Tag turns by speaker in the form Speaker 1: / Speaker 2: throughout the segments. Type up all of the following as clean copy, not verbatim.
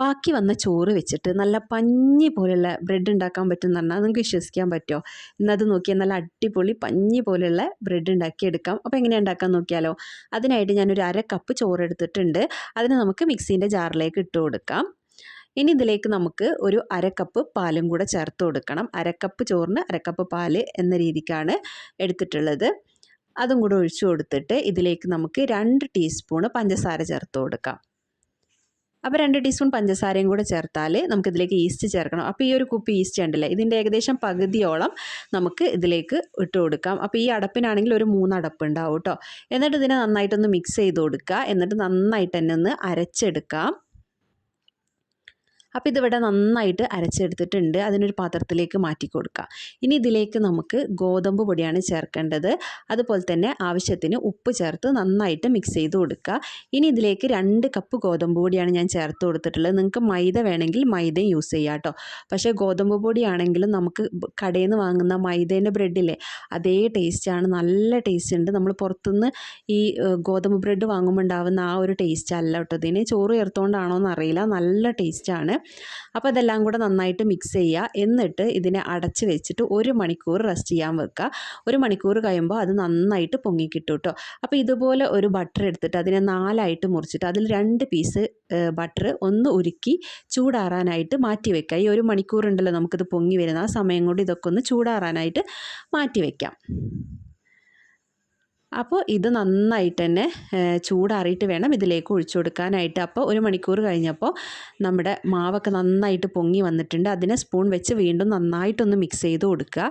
Speaker 1: ബാക്കി വന്ന ചോറ് വെച്ചിട്ട് നല്ല പഞ്ഞി പോലെയുള്ള ബ്രെഡ് ഉണ്ടാക്കാൻ പറ്റുമെന്ന് പറഞ്ഞാൽ നിങ്ങൾക്ക് വിശ്വസിക്കാൻ പറ്റുമോ? എന്നത് നോക്കിയാൽ നല്ല അടിപൊളി പഞ്ഞി പോലെയുള്ള ബ്രെഡ് ഉണ്ടാക്കിയെടുക്കാം. അപ്പോൾ എങ്ങനെയാണ് ഉണ്ടാക്കാൻ നോക്കിയാലോ? അതിനായിട്ട് ഞാനൊരു 1/2 കപ്പ് ചോറ് എടുത്തിട്ടുണ്ട്. അതിന് നമുക്ക് മിക്സീൻ്റെ ജാറിലേക്ക് ഇട്ട് കൊടുക്കാം. ഇനി ഇതിലേക്ക് നമുക്ക് ഒരു 1/2 കപ്പ് പാലും കൂടെ ചേർത്ത് കൊടുക്കണം. 1/2 കപ്പ് ചോറിന് 1/2 കപ്പ് പാല് എന്ന രീതിക്കാണ് എടുത്തിട്ടുള്ളത്. അതും കൂടെ ഒഴിച്ചു കൊടുത്തിട്ട് ഇതിലേക്ക് നമുക്ക് 2 ടീസ്പൂണ് പഞ്ചസാര ചേർത്ത് കൊടുക്കാം. അപ്പോൾ 2 ടീസ്പൂൺ പഞ്ചസാരയും കൂടെ ചേർത്താൽ നമുക്കിതിലേക്ക് ഈസ്റ്റ് ചേർക്കണം. അപ്പോൾ ഈ ഒരു കുപ്പി ഈസ്റ്റ് ഉണ്ടല്ലേ, ഇതിൻ്റെ ഏകദേശം പകുതിയോളം നമുക്ക് ഇതിലേക്ക് ഇട്ട് കൊടുക്കാം. അപ്പോൾ ഈ അടപ്പിനാണെങ്കിൽ ഒരു 3 അടപ്പ് ഉണ്ടാവും കേട്ടോ. എന്നിട്ട് ഇതിനെ നന്നായിട്ടൊന്ന് മിക്സ് ചെയ്ത് കൊടുക്കുക. എന്നിട്ട് നന്നായിട്ട് തന്നെ ഒന്ന് അരച്ചെടുക്കാം. അപ്പോൾ ഇതിവിടെ നന്നായിട്ട് അരച്ചെടുത്തിട്ടുണ്ട്. അതിനൊരു പാത്രത്തിലേക്ക് മാറ്റി കൊടുക്കുക. ഇനി ഇതിലേക്ക് നമുക്ക് ഗോതമ്പ് പൊടിയാണ് ചേർക്കേണ്ടത്. അതുപോലെ തന്നെ ആവശ്യത്തിന് ഉപ്പ് ചേർത്ത് നന്നായിട്ട് മിക്സ് ചെയ്ത് കൊടുക്കുക. ഇനി ഇതിലേക്ക് 2 കപ്പ് ഗോതമ്പ് പൊടിയാണ് ഞാൻ ചേർത്ത് കൊടുത്തിട്ടുള്ളത്. നിങ്ങൾക്ക് മൈദ വേണമെങ്കിൽ മൈദയും യൂസ് ചെയ്യാം കേട്ടോ. പക്ഷേ ഗോതമ്പ് പൊടിയാണെങ്കിലും നമുക്ക് കടയിൽ നിന്ന് വാങ്ങുന്ന മൈദേൻ്റെ ബ്രെഡില്ലേ, അതേ ടേസ്റ്റാണ്. നല്ല ടേസ്റ്റ് ഉണ്ട്. നമ്മൾ പുറത്തുനിന്ന് ഈ ഗോതമ്പ് ബ്രെഡ് വാങ്ങുമ്പോൾ ഉണ്ടാകുന്ന ആ ഒരു ടേസ്റ്റ് അല്ല കേട്ടോ. ഇതിന് ചോറ് ചേർത്തുകൊണ്ടാണോ എന്നറിയില്ല, നല്ല ടേസ്റ്റാണ്. അപ്പോൾ ഇതെല്ലാം കൂടെ നന്നായിട്ട് മിക്സ് ചെയ്യുക. എന്നിട്ട് ഇതിനെ അടച്ച് വെച്ചിട്ട് 1 മണിക്കൂർ റെസ്റ്റ് ചെയ്യാൻ വെക്കുക. 1 മണിക്കൂർ കഴിയുമ്പോൾ അത് നന്നായിട്ട് പൊങ്ങിക്കിട്ടും കേട്ടോ. അപ്പോൾ ഇതുപോലെ ഒരു ബട്ടർ എടുത്തിട്ട് അതിനെ 4ആയിട്ട് മുറിച്ചിട്ട് അതിൽ 2 പീസ് ബട്ടർ ഒന്ന് ഉരുക്കി ചൂടാറാനായിട്ട് മാറ്റി വെക്കുക. ഈ 1 മണിക്കൂർ ഉണ്ടല്ലോ നമുക്കിത് പൊങ്ങി വരുന്ന ആ സമയം കൊണ്ട് ഇതൊക്കെ ഒന്ന് ചൂടാറാനായിട്ട് മാറ്റി വയ്ക്കാം. അപ്പോൾ ഇത് നന്നായിട്ട് തന്നെ ചൂടാറിയിട്ട് വേണം ഇതിലേക്ക് ഒഴിച്ചു കൊടുക്കാനായിട്ട്. അപ്പോൾ 1 മണിക്കൂർ കഴിഞ്ഞപ്പോൾ നമ്മുടെ മാവൊക്കെ നന്നായിട്ട് പൊങ്ങി വന്നിട്ടുണ്ട്. അതിനെ സ്പൂൺ വെച്ച് വീണ്ടും നന്നായിട്ടൊന്ന് മിക്സ് ചെയ്ത് കൊടുക്കുക.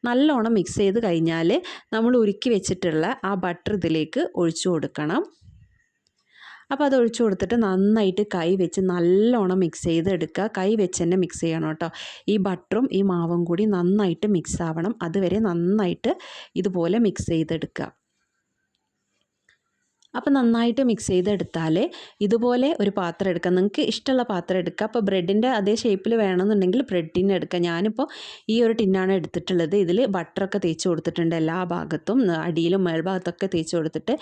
Speaker 1: നല്ലോണം മിക്സ് ചെയ്ത് കഴിഞ്ഞാൽ നമ്മൾ ഉരുക്കി വെച്ചിട്ടുള്ള ആ ബട്ടർ ഇതിലേക്ക് ഒഴിച്ചു കൊടുക്കണം. അപ്പോൾ അത് ഒഴിച്ചു കൊടുത്തിട്ട് നന്നായിട്ട് കൈ വെച്ച് നല്ലോണം മിക്സ് ചെയ്തെടുക്കുക. കൈ വെച്ച് തന്നെ മിക്സ് ചെയ്യണം കേട്ടോ. ഈ ബട്ടറും ഈ മാവും കൂടി നന്നായിട്ട് മിക്സ് ആവണം. അതുവരെ നന്നായിട്ട് ഇതുപോലെ മിക്സ് ചെയ്തെടുക്കുക. അപ്പോൾ നന്നായിട്ട് മിക്സ് ചെയ്തെടുത്താൽ ഇതുപോലെ ഒരു പാത്രം എടുക്കുക. നിങ്ങൾക്ക് ഇഷ്ടമുള്ള പാത്രം എടുക്കുക. അപ്പോൾ ബ്രെഡിൻ്റെ അതേ ഷേപ്പിൽ വേണമെന്നുണ്ടെങ്കിൽ ബ്രെഡിന് എടുക്കുക. ഞാനിപ്പോൾ ഈ ഒരു ടിന്നാണ് എടുത്തിട്ടുള്ളത്. ഇതിൽ ബട്ടറൊക്കെ തേച്ച് കൊടുത്തിട്ടുണ്ട് എല്ലാ ഭാഗത്തും, അടിയിലും മേൽഭാഗത്തൊക്കെ തേച്ച് കൊടുത്തിട്ട്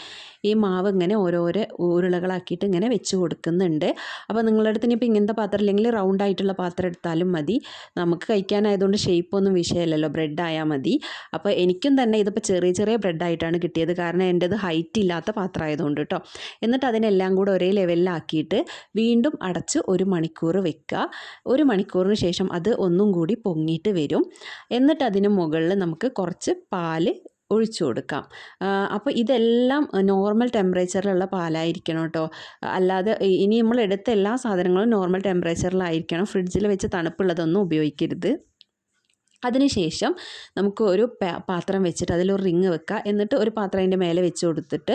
Speaker 1: ഈ മാവ് ഇങ്ങനെ ഓരോരോ ഉരുളകളാക്കിയിട്ട് ഇങ്ങനെ വെച്ച് കൊടുക്കുന്നുണ്ട്. അപ്പോൾ നിങ്ങളുടെ അടുത്ത് ഇനിയിപ്പോൾ ഇങ്ങനത്തെ പാത്രം ഇല്ലെങ്കിൽ റൗണ്ട് ആയിട്ടുള്ള പാത്രം എടുത്താലും മതി. നമുക്ക് കഴിക്കാനായതുകൊണ്ട് ഷേപ്പൊന്നും വിഷയമില്ലല്ലോ, ബ്രെഡ് ആയാൽ മതി. അപ്പോൾ എനിക്കും തന്നെ ഇതിപ്പോൾ ചെറിയ ചെറിയ ബ്രെഡായിട്ടാണ് കിട്ടിയത്. കാരണം എൻ്റേത് ഹൈറ്റ് ഇല്ലാത്ത പാത്രമായതുകൊണ്ട് കേട്ടോ. എന്നിട്ട് അതിനെല്ലാം കൂടെ ഒരേ ലെവലിലാക്കിയിട്ട് വീണ്ടും അടച്ച് 1 മണിക്കൂർ വെക്കുക. 1 മണിക്കൂറിന് ശേഷം അത് ഒന്നും കൂടി പൊങ്ങിയിട്ട് വരും. എന്നിട്ട് അതിന് മുകളിൽ നമുക്ക് കുറച്ച് പാല് ഒഴിച്ചു കൊടുക്കാം. അപ്പോൾ ഇതെല്ലാം നോർമൽ ടെമ്പറേച്ചറിലുള്ള പാലായിരിക്കണം കേട്ടോ. അല്ലാതെ ഇനി നമ്മൾ എടുത്ത എല്ലാ സാധനങ്ങളും നോർമൽ ടെമ്പറേച്ചറിലായിരിക്കണം. ഫ്രിഡ്ജിൽ വെച്ച് തണുപ്പുള്ളതൊന്നും ഉപയോഗിക്കരുത്. അതിനുശേഷം നമുക്ക് ഒരു പാത്രം വെച്ചിട്ട് അതിലൊരു റിങ് വെക്കുക. എന്നിട്ട് ഒരു പാത്രം അതിൻ്റെ മേലെ വെച്ച് കൊടുത്തിട്ട്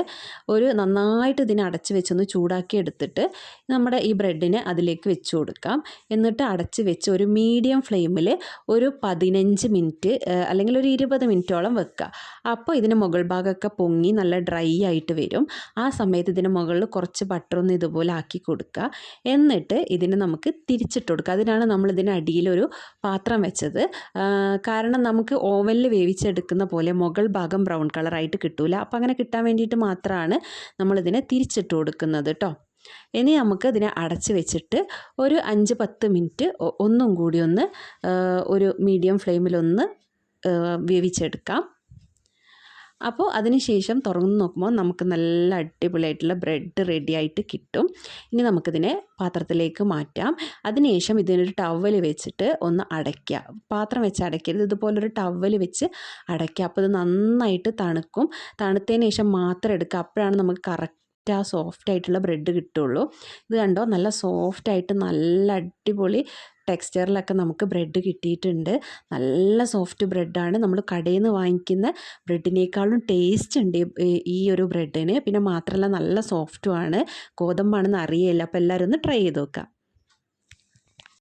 Speaker 1: ഒരു നന്നായിട്ട് ഇതിനെ അടച്ച് വെച്ചൊന്ന് ചൂടാക്കി എടുത്തിട്ട് നമ്മുടെ ഈ ബ്രെഡിനെ അതിലേക്ക് വെച്ച് കൊടുക്കാം. എന്നിട്ട് അടച്ച് വെച്ച് ഒരു മീഡിയം ഫ്ലെയിമിൽ ഒരു 15 മിനിറ്റ് അല്ലെങ്കിൽ ഒരു 20 മിനിറ്റോളം വെക്കുക. അപ്പോൾ ഇതിന് മുകൾ ഭാഗമൊക്കെ പൊങ്ങി നല്ല ഡ്രൈ ആയിട്ട് വരും. ആ സമയത്ത് ഇതിന് മുകളിൽ കുറച്ച് ബട്ടറൊന്ന് ഇതുപോലെ ആക്കി കൊടുക്കുക. എന്നിട്ട് ഇതിനെ നമുക്ക് തിരിച്ചിട്ട് കൊടുക്കുക. അതിനാണ് നമ്മളിതിന് അടിയിലൊരു പാത്രം വെച്ചത്. കാരണം നമുക്ക് ഓവനിൽ വേവിച്ചെടുക്കുന്ന പോലെ മുകൾ ഭാഗം ബ്രൗൺ കളറായിട്ട് കിട്ടൂല. അപ്പോൾ അങ്ങനെ കിട്ടാൻ വേണ്ടിയിട്ട് മാത്രമാണ് നമ്മളിതിനെ തിരിച്ചിട്ട് കൊടുക്കുന്നത് കേട്ടോ. ഇനി നമുക്ക് ഇതിനെ അടച്ച് വെച്ചിട്ട് ഒരു 5-10 മിനിറ്റ് ഒന്നും കൂടി ഒന്ന് ഒരു മീഡിയം ഫ്ലെയിമിലൊന്ന് വേവിച്ചെടുക്കാം. അപ്പോൾ അതിന് ശേഷം തുറന്ന് നോക്കുമ്പോൾ നമുക്ക് നല്ല അടിപൊളിയായിട്ടുള്ള ബ്രെഡ് റെഡി ആയിട്ട് കിട്ടും. ഇനി നമുക്കിതിനെ പാത്രത്തിലേക്ക് മാറ്റാം. അതിനുശേഷം ഇതിനൊരു ടവൽ വെച്ചിട്ട് ഒന്ന് അടയ്ക്കുക. പാത്രം വെച്ച് അടയ്ക്കരുത്, ഇതുപോലൊരു ടവൽ വെച്ച് അടയ്ക്കുക. അപ്പോൾ ഇത് നന്നായിട്ട് തണുക്കും. തണുത്തതിന് ശേഷം മാത്രം എടുക്കുക. അപ്പോഴാണ് നമുക്ക് കറക്റ്റ് ആ സോഫ്റ്റ് ആയിട്ടുള്ള ബ്രെഡ് കിട്ടുള്ളൂ. ഇത് കണ്ടോ, നല്ല സോഫ്റ്റായിട്ട് നല്ല അടിപൊളി ടെക്സ്ചറിലൊക്കെ നമുക്ക് ബ്രെഡ് കിട്ടിയിട്ടുണ്ട്. നല്ല സോഫ്റ്റ് ബ്രെഡാണ്. നമ്മൾ കടയിൽ നിന്ന് വാങ്ങിക്കുന്ന ബ്രെഡിനേക്കാളും ടേസ്റ്റ് ഉണ്ട് ഈ ഒരു ബ്രെഡിന്. പിന്നെ മാത്രമല്ല നല്ല സോഫ്റ്റുമാണ്. ഗോതമ്പാണെന്ന് അറിയില്ല. അപ്പോൾ എല്ലാവരും ഒന്ന് ട്രൈ ചെയ്ത് നോക്കുക.